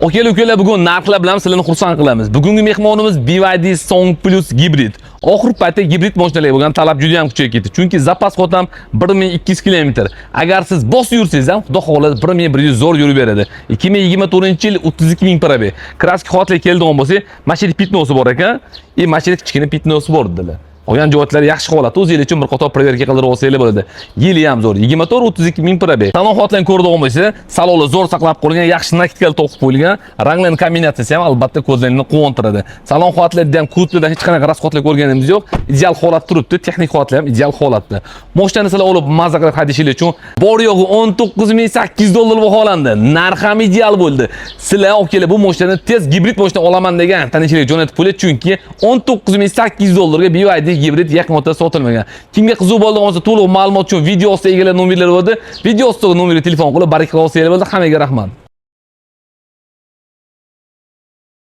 Ukalar bugun narxlar bilan sizlarni xursand qilamiz. Bugungi mehmonimiz BYD Song Plus Hybrid. Oxir paytda hibrid mashinalarga bo'lgan talab juda ham kuchayib ketdi. Chunki zapas quvvat ham 1200 km. Agar siz bosib yursangiz ham, xudo xohlasa 1100 zo'r yurib beradi. 2024-yil 32000 probeg. Kraska xotlar keldigan bo'lsa, mashina pitnosi bor ekan. Mashina kichkina pitnosi bor dedilar. Qolgan jihatlari yaxshi holatda, o'zingiz uchun bir qator proverka qildirib olsangiz bo'ladi. Yili ham zo'r. 24-32000 probeg. Salon holatini ko'radigan bo'lsa, salonni zo'r saqlab qo'yilgan, yaxshi naktkal to'qib qo'yilgan. Ranglan kombinatsiyasi ham albatta ko'zlarni quvontiradi. Salon holatlarida ham kutlarda hech qanaqa rasxotlar ko'rganimiz yo'q. Ideal holat turibdi, texnik holatlar ham ideal holatda. Mashinani sizlar olib mazza qilib haydashingiz uchun bor yo'g'i $19800 baholandi. Narx ham ideal bo'ldi. Sizlar okeylar bu mashinani tez hibrid mashina olaman degan tanishchilik jo'natib qo'ying, chunki $19800 ga BYD hibrid yaqin o'rtada sotilmagan. Kimga qiziq bo'lgan bo'lsa, to'liq ma'lumot uchun video ostida egalar nomerlari bo'ldi. Video ostidagi nomerga telefon qilib baraka olsangiz bo'ladi. Hammaga rahmat.